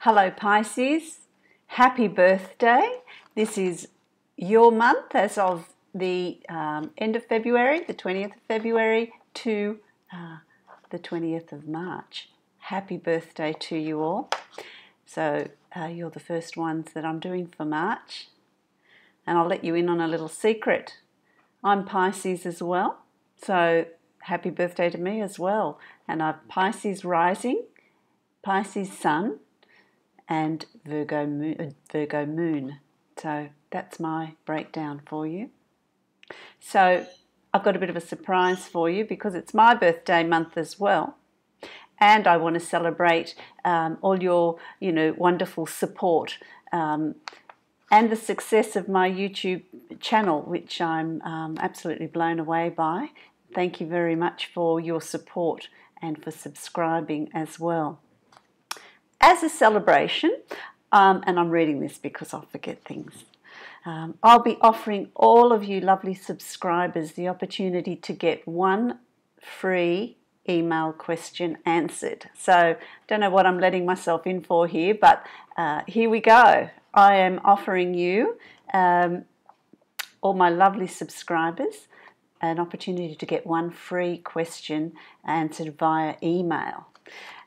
Hello Pisces, happy birthday. This is your month as of the end of February, the 20th of February to the 20th of March. Happy birthday to you all. So you're the first ones that I'm doing for March. And I'll let you in on a little secret. I'm Pisces as well, so happy birthday to me as well. And I've Pisces rising, Pisces sun, and Virgo moon. So that's my breakdown for you. So I've got a bit of a surprise for you because it's my birthday month as well. And I want to celebrate all your, wonderful support and the success of my YouTube channel, which I'm absolutely blown away by. Thank you very much for your support and for subscribing as well. As a celebration, and I'm reading this because I'll forget things, I'll be offering all of you lovely subscribers the opportunity to get one free email question answered. So I don't know what I'm letting myself in for here, but here we go. I am offering you, all my lovely subscribers, an opportunity to get one free question answered via email.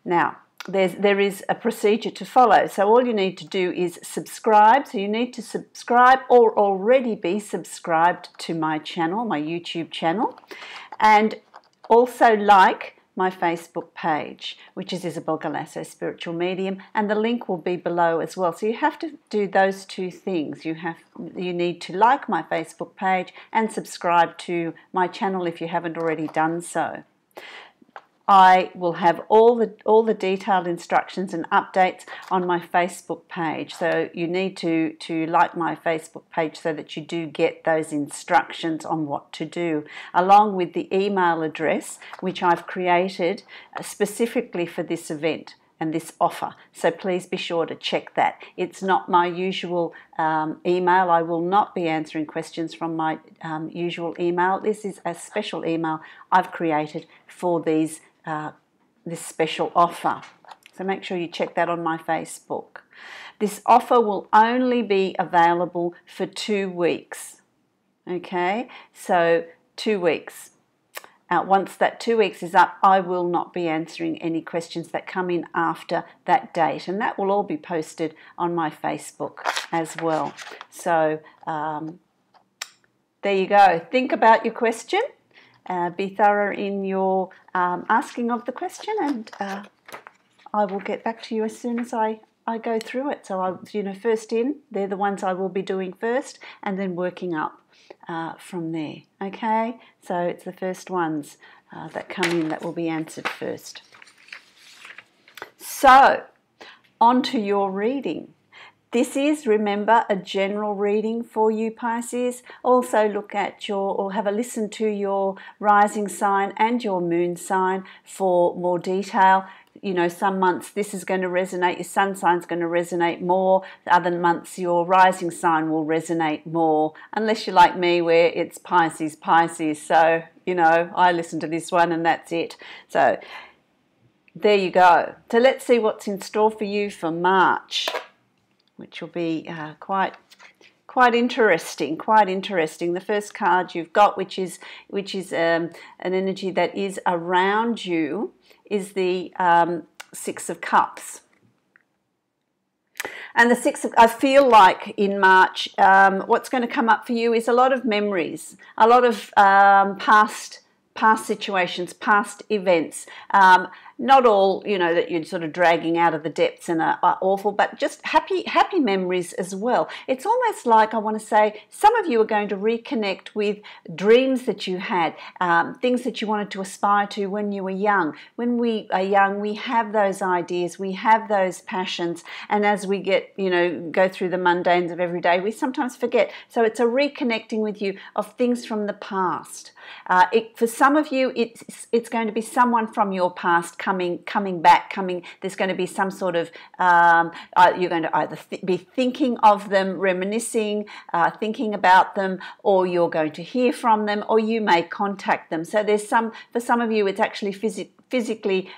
Now, there is a procedure to follow. So all you need to do is subscribe. So you need to subscribe or already be subscribed to my channel, my YouTube channel, and also like my Facebook page, which is Isabel Galasso Spiritual Medium, and the link will be below as well. So you have to do those two things. You need to like my Facebook page and subscribe to my channel if you haven't already done so. I will have all the detailed instructions and updates on my Facebook page. So you need to like my Facebook page so that you do get those instructions on what to do, along with the email address which I've created specifically for this event and this offer. So please be sure to check that. It's not my usual email. I will not be answering questions from my usual email. This is a special email I've created for this special offer. So make sure you check that on my Facebook. This offer will only be available for 2 weeks. Okay, so 2 weeks. Once that 2 weeks is up, I will not be answering any questions that come in after that date, and that will all be posted on my Facebook as well. So there you go. Think about your question. Be thorough in your asking of the question, and I will get back to you as soon as I go through it. So first in, they're the ones I will be doing first, and then working up from there. Okay, so it's the first ones that come in that will be answered first. So on to your reading. This is, remember, a general reading for you, Pisces. Also look at or have a listen to your rising sign and your moon sign for more detail. Some months this is going to resonate, your sun sign's going to resonate more. The other months your rising sign will resonate more, unless you're like me where it's Pisces. So, I listen to this one and that's it. So there you go. So let's see what's in store for you for March, which will be quite interesting. The first card you've got, which is an energy that is around you, is the Six of Cups. And the I feel like in March, what's going to come up for you is a lot of memories, a lot of past situations, past events. Not all, that you're sort of dragging out of the depths and are awful, but just happy memories as well. It's almost like, I want to say, some of you are going to reconnect with dreams that you had, things that you wanted to aspire to when you were young. When we are young, we have those ideas, we have those passions, and as we get, go through the mundanes of every day, we sometimes forget. So it's a reconnecting with you of things from the past. For some of you, it's going to be someone from your past coming back. There's going to be some sort of you're going to either be thinking of them, reminiscing, thinking about them, or you're going to hear from them, or you may contact them. So for some of you, it's actually physically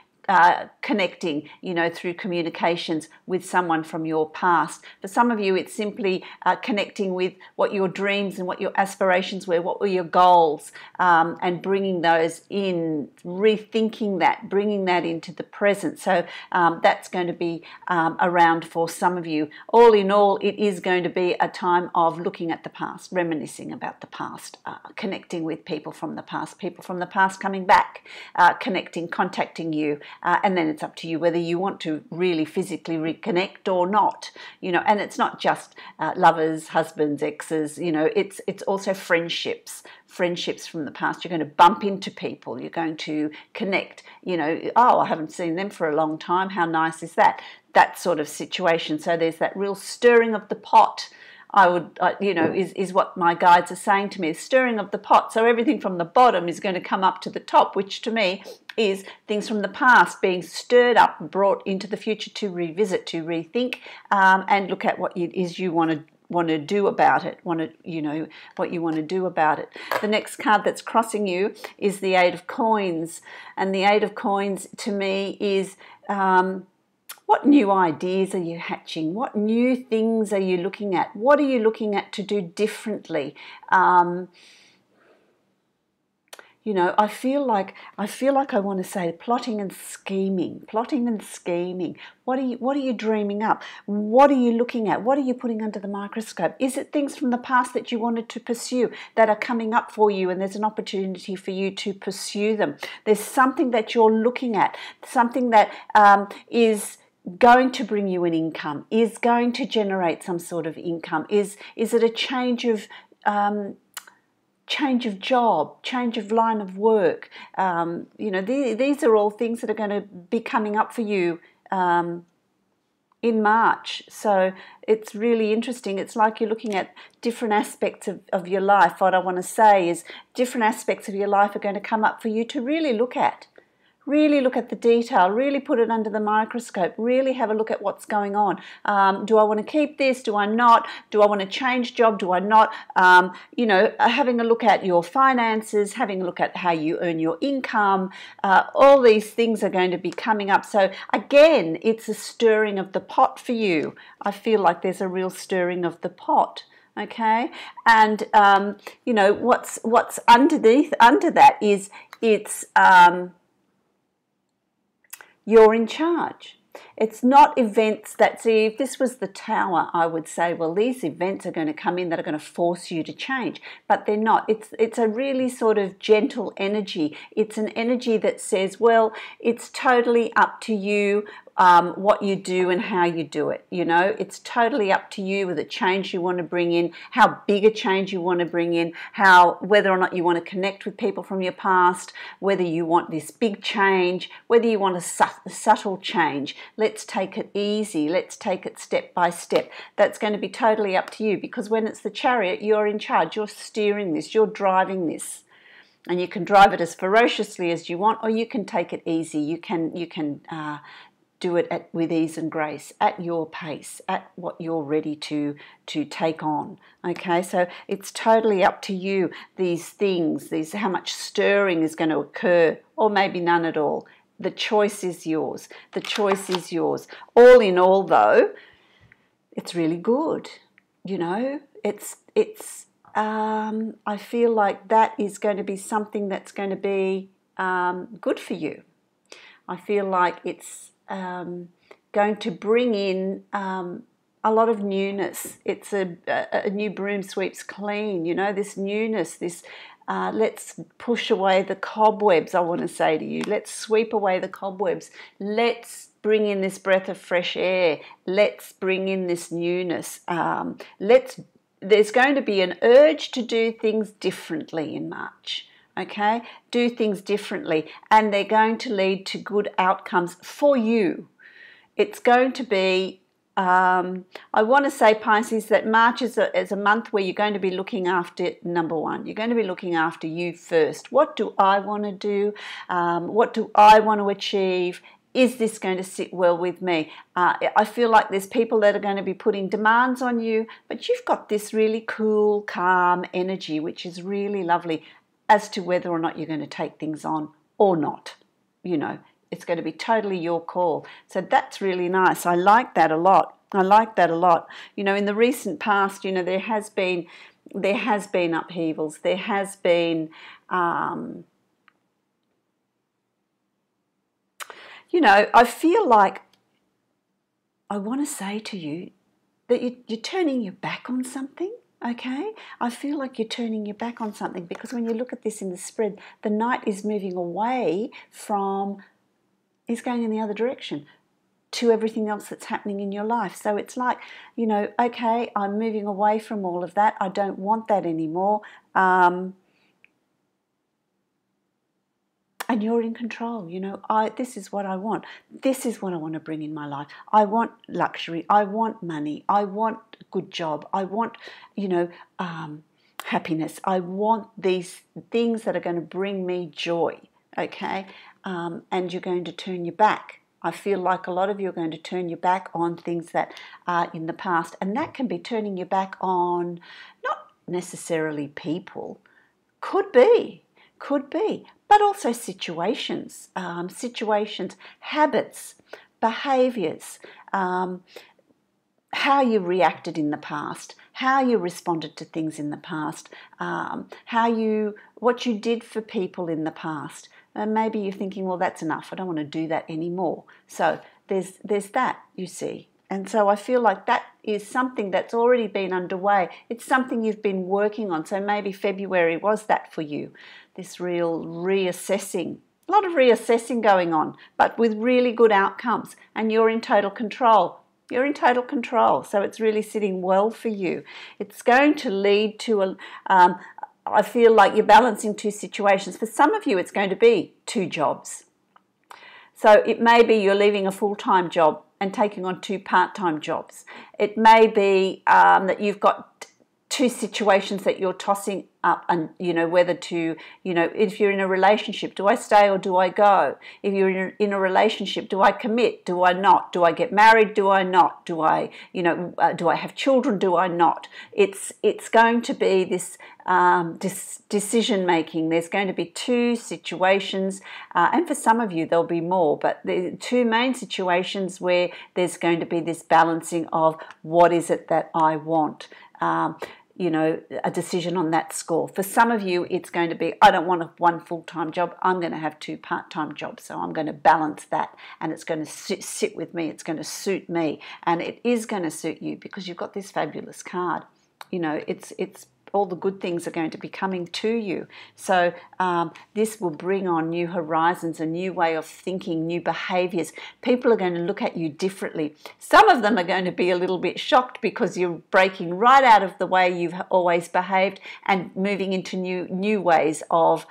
connecting, through communications with someone from your past. For some of you, it's simply connecting with what your dreams and what your aspirations were, what were your goals, and bringing those in, rethinking that, bringing that into the present. So that's going to be around for some of you. All in all, it is going to be a time of looking at the past, reminiscing about the past, connecting with people from the past coming back, connecting, contacting you, and then it's up to you whether you want to really physically reconnect or not. And it's not just lovers, husbands, exes. It's also friendships from the past. You're going to bump into people. You're going to connect. Oh, I haven't seen them for a long time. How nice is that? That sort of situation. So there's that real stirring of the pot. Is what my guides are saying to me, is stirring of the pot. So everything from the bottom is going to come up to the top, which to me is things from the past being stirred up, brought into the future to revisit, to rethink, and look at what it is you want to do about it, what you want to do about it. The next card that's crossing you is the Eight of Coins, and the Eight of Coins to me is what new ideas are you hatching? What new things are you looking at? What are you looking at to do differently? I feel like I want to say plotting and scheming. What are you dreaming up? What are you looking at? What are you putting under the microscope? Is it things from the past that you wanted to pursue that are coming up for you, and there's an opportunity for you to pursue them? There's something that you're looking at, something that is going to bring you an income, is going to generate some sort of income. Is it a change of job, change of line of work? These are all things that are going to be coming up for you in March. So it's really interesting. It's like you're looking at different aspects of your life. What I want to say is different aspects of your life are going to come up for you to really look at. Really look at the detail, really put it under the microscope, really have a look at what's going on. Do I want to keep this? Do I not? Do I want to change job? Do I not? Having a look at your finances, having a look at how you earn your income, all these things are going to be coming up. So again, it's a stirring of the pot for you. I feel like there's a real stirring of the pot. Okay, and what's under that is it's you're in charge. It's not events that, see, if this was the Tower, I would say, well, these events are going to come in that are going to force you to change, but they're not. It's a really sort of gentle energy. It's an energy that says, well, it's totally up to you what you do and how you do it. It's totally up to you with the change you want to bring in, how big a change you want to bring in, whether or not you want to connect with people from your past, whether you want this big change, whether you want a subtle change. Let's take it easy. Let's take it step by step. That's going to be totally up to you, because when it's the Chariot, you're in charge. You're steering this. You're driving this. And you can drive it as ferociously as you want, or you can take it easy. You can do it with ease and grace, at your pace, at what you're ready to take on. Okay, so it's totally up to you. These things, how much stirring is going to occur, or maybe none at all. The choice is yours. The choice is yours. All in all, though, it's really good. I feel like that is going to be something that's going to be good for you. I feel like it's going to bring in a lot of newness. It's a new broom sweeps clean, this newness, this let's push away the cobwebs, I want to say to you. Let's sweep away the cobwebs. Let's bring in this breath of fresh air. Let's bring in this newness. There's going to be an urge to do things differently in March. Okay, do things differently, and they're going to lead to good outcomes for you. It's going to be, I want to say, Pisces, that March is a month where you're going to be looking after, number one, you're going to be looking after you first. What do I want to do? What do I want to achieve? Is this going to sit well with me? I feel like there's people that are going to be putting demands on you, but you've got this really cool, calm energy, which is really lovely, as to whether or not you're going to take things on or not. It's going to be totally your call. So that's really nice. I like that a lot. I like that a lot. You know, in the recent past, you know, there has been upheavals. There has been, you know, I feel like I want to say to you that you're turning your back on something. Okay, I feel like you're turning your back on something, because when you look at this in the spread, the Knight is moving away from, is going in the other direction to everything else that's happening in your life. So it's like, you know, okay, I'm moving away from all of that. I don't want that anymore. And you're in control. You know, this is what I want. This is what I want to bring in my life. I want luxury. I want money. I want a good job. I want, you know, happiness. I want these things that are going to bring me joy. Okay, and you're going to turn your back. I feel like a lot of you are going to turn your back on things that are in the past, and that can be turning your back on not necessarily people. Could be, but also situations, habits, behaviours, how you reacted in the past, how you responded to things in the past, what you did for people in the past. And maybe you're thinking, well, that's enough. I don't want to do that anymore. So there's that, you see. And so I feel like that is something that's already been underway. It's something you've been working on. So maybe February was that for you, this real reassessing. A lot of reassessing going on, but with really good outcomes. And you're in total control. You're in total control. So it's really sitting well for you. It's going to lead to I feel like you're balancing two situations. For some of you, it's going to be two jobs. So it may be you're leaving a full-time job and taking on two part-time jobs. It may be that you've got two situations that you're tossing up, and you know whether to, you know, if you're in a relationship, do I stay or do I go? If you're in a relationship, do I commit? Do I not? Do I get married? Do I not? Do I, you know, do I have children? Do I not? It's going to be this decision making. There's going to be two situations, and for some of you there'll be more, but the two main situations where there's going to be this balancing of what is it that I want. You know, a decision on that score. For some of you, it's going to be, I don't want one full-time job, I'm going to have two part-time jobs, so I'm going to balance that, and it's going to sit with me, it's going to suit me, and it is going to suit you because you've got this fabulous card. You know, it's all the good things are going to be coming to you. So this will bring on new horizons, a new way of thinking, new behaviours. People are going to look at you differently. Some of them are going to be a little bit shocked because you're breaking right out of the way you've always behaved and moving into new ways of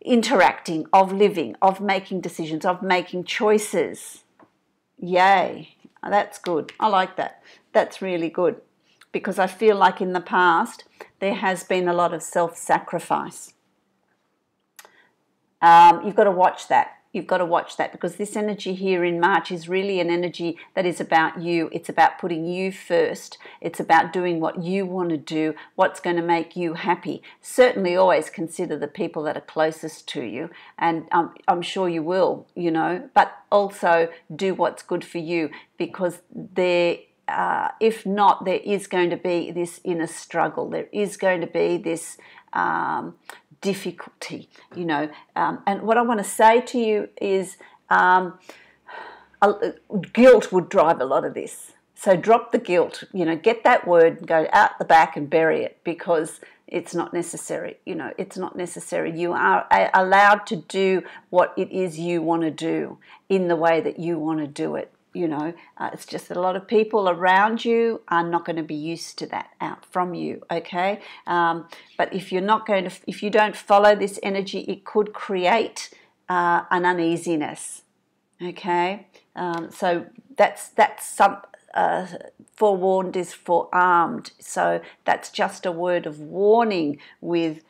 interacting, of living, of making decisions, of making choices. Yay, that's good. I like that. That's really good. Because I feel like in the past there has been a lot of self-sacrifice. You've got to watch that. You've got to watch that, because this energy here in March is really an energy that is about you. It's about putting you first. It's about doing what you want to do, what's going to make you happy. Certainly always consider the people that are closest to you, and I'm sure you will, you know, but also do what's good for you, because if not, there is going to be this inner struggle. There is going to be this difficulty, you know. And what I want to say to you is guilt would drive a lot of this. So drop the guilt, you know, get that word and go out the back and bury it, because it's not necessary, you know, it's not necessary. You are allowed to do what it is you want to do in the way that you want to do it. You know, it's just that a lot of people around you are not going to be used to that out from you, okay? But if you're not going to, if you don't follow this energy, it could create an uneasiness, okay? So that's some. Forewarned is forearmed. So that's just a word of warning with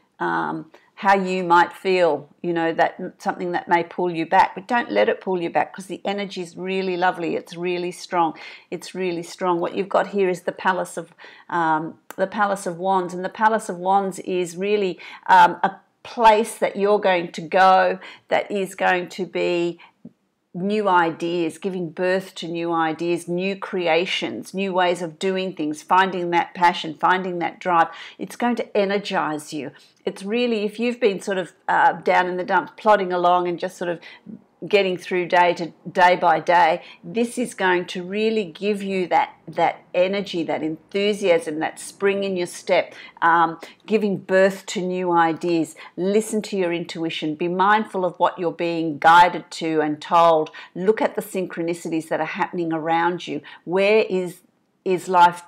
how you might feel, you know, that something that may pull you back, but don't let it pull you back, because the energy is really lovely. It's really strong. It's really strong. What you've got here is the Palace of Wands, and the Palace of Wands is really place that you're going to go that is going to be new ideas, giving birth to new ideas, new creations, new ways of doing things, finding that passion, finding that drive. It's going to energize you. It's really, if you've been sort of down in the dumps, plodding along and just sort of getting through day by day, this is going to really give you that energy, that enthusiasm, that spring in your step, giving birth to new ideas. Listen to your intuition. Be mindful of what you're being guided to and told. Look at the synchronicities that are happening around you. Where is life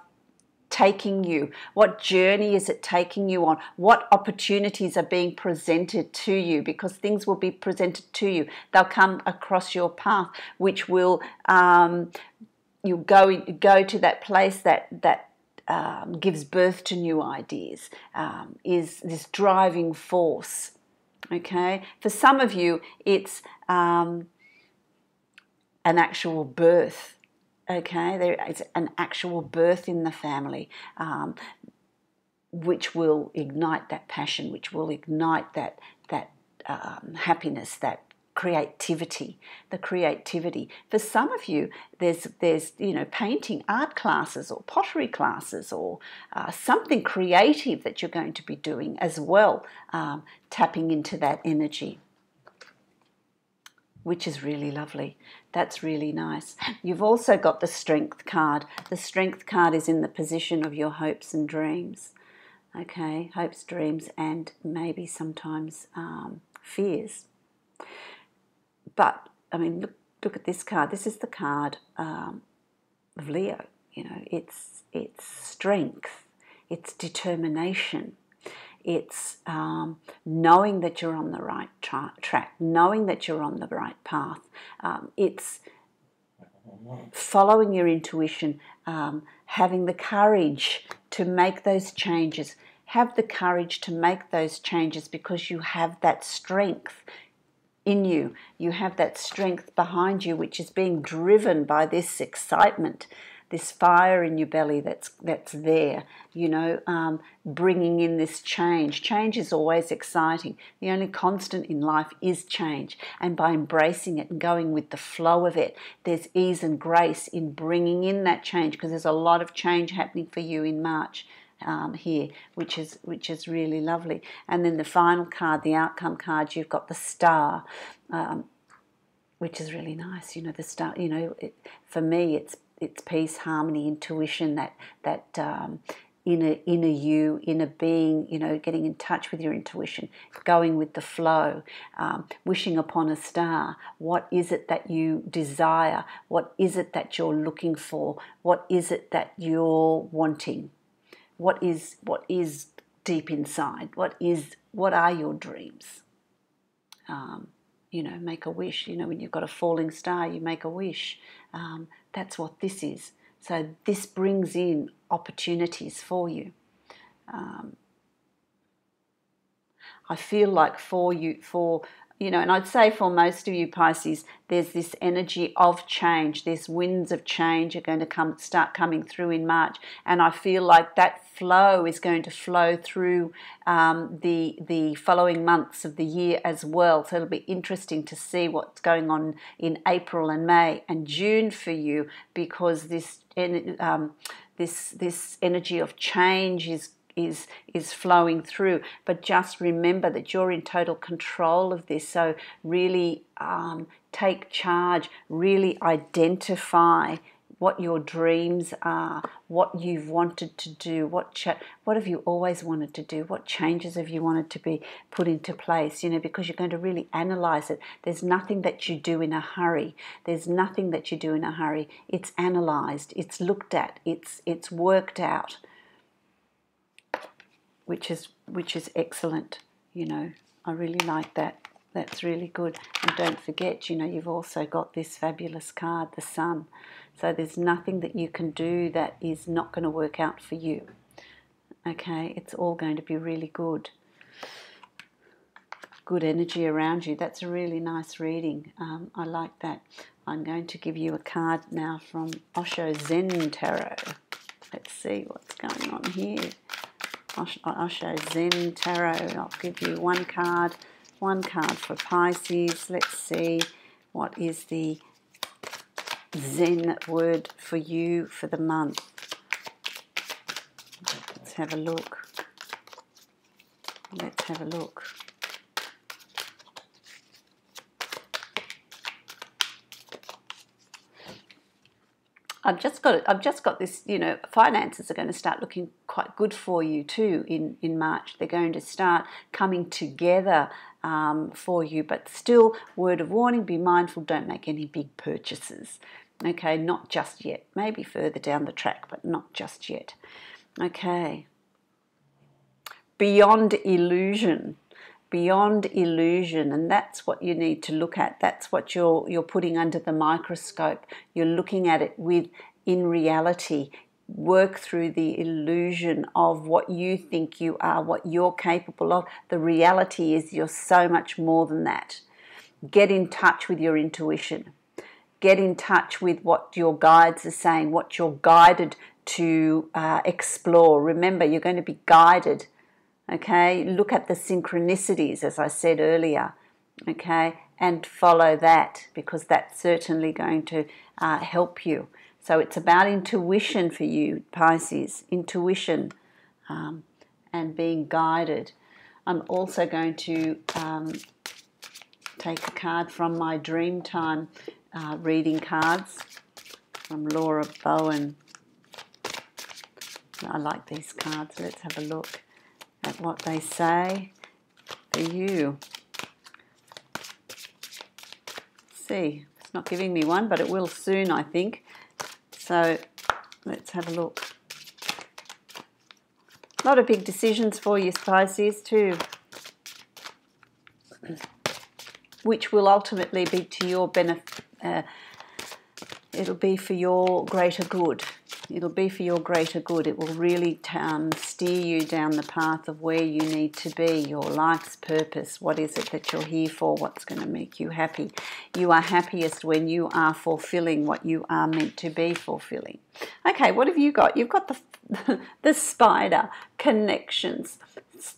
taking you? What journey is it taking you on? What opportunities are being presented to you? Because things will be presented to you. They'll come across your path, which will you'll go to that place that gives birth to new ideas. Is this driving force? Okay, for some of you, it's an actual birth. Okay, there is an actual birth in the family, which will ignite that passion, which will ignite that happiness, that creativity, the creativity. For some of you, there's painting, art classes or pottery classes or something creative that you're going to be doing as well, tapping into that energy, which is really lovely. That's really nice. You've also got the Strength card. The Strength card is in the position of your hopes and dreams. Okay, hopes, dreams, and maybe sometimes fears. But, I mean, look at this card. This is the card of Leo. It's strength, it's determination. It's knowing that you're on the right track, knowing that you're on the right path. It's following your intuition, having the courage to make those changes. Have the courage to make those changes because you have that strength in you. You have that strength behind you, which is being driven by this excitement, this fire in your belly that's there, bringing in this change. Change is always exciting. The only constant in life is change. And by embracing it and going with the flow of it, there's ease and grace in bringing in that change, because there's a lot of change happening for you in March here, which is really lovely. And then the final card, the outcome card, you've got the Star, which is really nice. The Star, for me, it's peace, harmony, intuition, that inner you, inner being, getting in touch with your intuition, going with the flow, wishing upon a star. What is it that you desire? What is it that you're looking for? What is it that you're wanting? What is deep inside? What are your dreams? Make a wish. When you've got a falling star, you make a wish. That's what this is. So this brings in opportunities for you. I feel like and I'd say for most of you Pisces, there's this energy of change. There's winds of change are going to start coming through in March, and I feel like that flow is going to flow through the following months of the year as well. So it'll be interesting to see what's going on in April and May and June for you, because this energy of change is flowing through. But just remember that you're in total control of this. So really take charge, really identify what your dreams are, what you've wanted to do, what have you always wanted to do, what changes have you wanted to be put into place, because you're going to really analyze it. There's nothing that you do in a hurry. There's nothing that you do in a hurry. It's analyzed, it's looked at, it's worked out, which is excellent. I really like that. That's really good. And don't forget, you've also got this fabulous card, the Sun. So there's nothing that you can do that is not going to work out for you. Okay, it's all going to be really good. Good energy around you. That's a really nice reading. I like that. I'm going to give you a card now from Osho Zen Tarot. Let's see what's going on here. Osho Zen Tarot. I'll give you one card for Pisces. Let's see what is the Zen word for you for the month. Let's have a look. Let's have a look. I've just got this, you know, finances are going to start looking quite good for you too in March. They're going to start coming together for you, but still, word of warning, be mindful, don't make any big purchases. Okay, not just yet. Maybe further down the track, but not just yet. Okay. Beyond illusion. Beyond illusion, and that's what you need to look at. That's what you're putting under the microscope. You're looking at it in reality. Work through the illusion of what you think you are, what you're capable of. The reality is you're so much more than that. Get in touch with your intuition. Get in touch with what your guides are saying, what you're guided to explore. Remember, you're going to be guided. Okay, look at the synchronicities, as I said earlier, okay, and follow that, because that's certainly going to help you. So it's about intuition for you, Pisces, intuition and being guided. I'm also going to take a card from my Dreamtime reading cards from Laura Bowen. I like these cards. Let's have a look at what they say for you. See, it's not giving me one, but it will soon, I think. So let's have a look. A lot of big decisions for you, Pisces, too, which will ultimately be to your benefit. It'll be for your greater good. It'll be for your greater good. It will really steer you down the path of where you need to be, your life's purpose. What is it that you're here for? What's going to make you happy? You are happiest when you are fulfilling what you are meant to be fulfilling. Okay, what have you got? You've got the spider connections,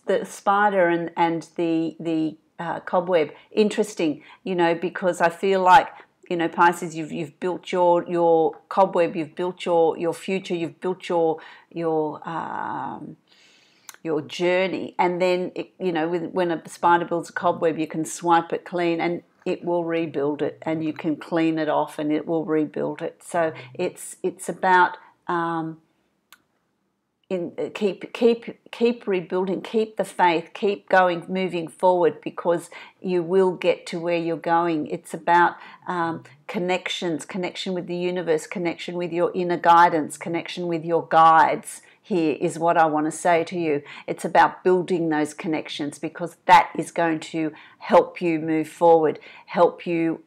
the spider and the cobweb. Interesting, you know, because I feel like, you know, Pisces, you've built your cobweb, you've built your future, you've built your journey, and then you know, when a spider builds a cobweb, you can swipe it clean and it will rebuild it, and you can clean it off and it will rebuild it. So it's about keep rebuilding, keep the faith, keep going, moving forward, because you will get to where you're going. It's about connection with the universe, connection with your inner guidance, connection with your guides. Here is what I want to say to you. It's about building those connections, because that is going to help you move forward, help you.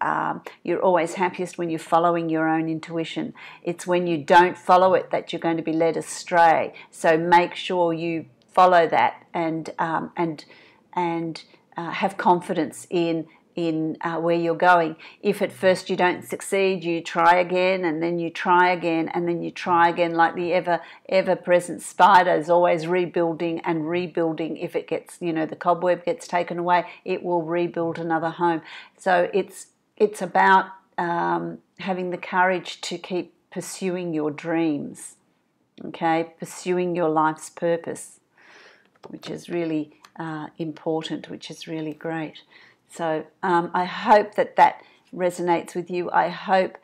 You're always happiest when you're following your own intuition. It's when you don't follow it that you're going to be led astray. So make sure you follow that and have confidence in where you're going. If at first you don't succeed, you try again, and then you try again, and then you try again, like the ever-present spider is always rebuilding and rebuilding. If it gets, you know, the cobweb gets taken away, it will rebuild another home. So it's about having the courage to keep pursuing your dreams, okay, pursuing your life's purpose, which is really important, which is really great. So I hope that resonates with you. I hope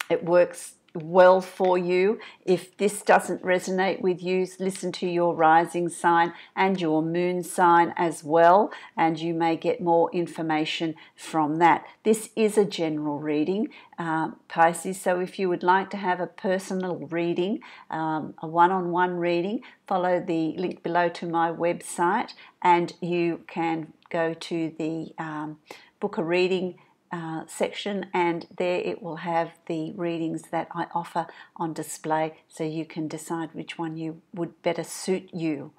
it works well for you. If this doesn't resonate with you, listen to your rising sign and your moon sign as well, and you may get more information from that. This is a general reading, Pisces, so if you would like to have a personal reading, a one-on-one reading, follow the link below to my website, and you can go to the book a reading section, and there it will have the readings that I offer on display, so you can decide which one you would better suit you,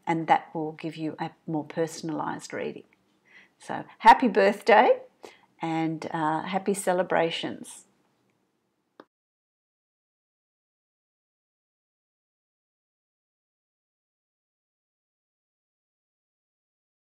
and that will give you a more personalized reading. So happy birthday and happy celebrations.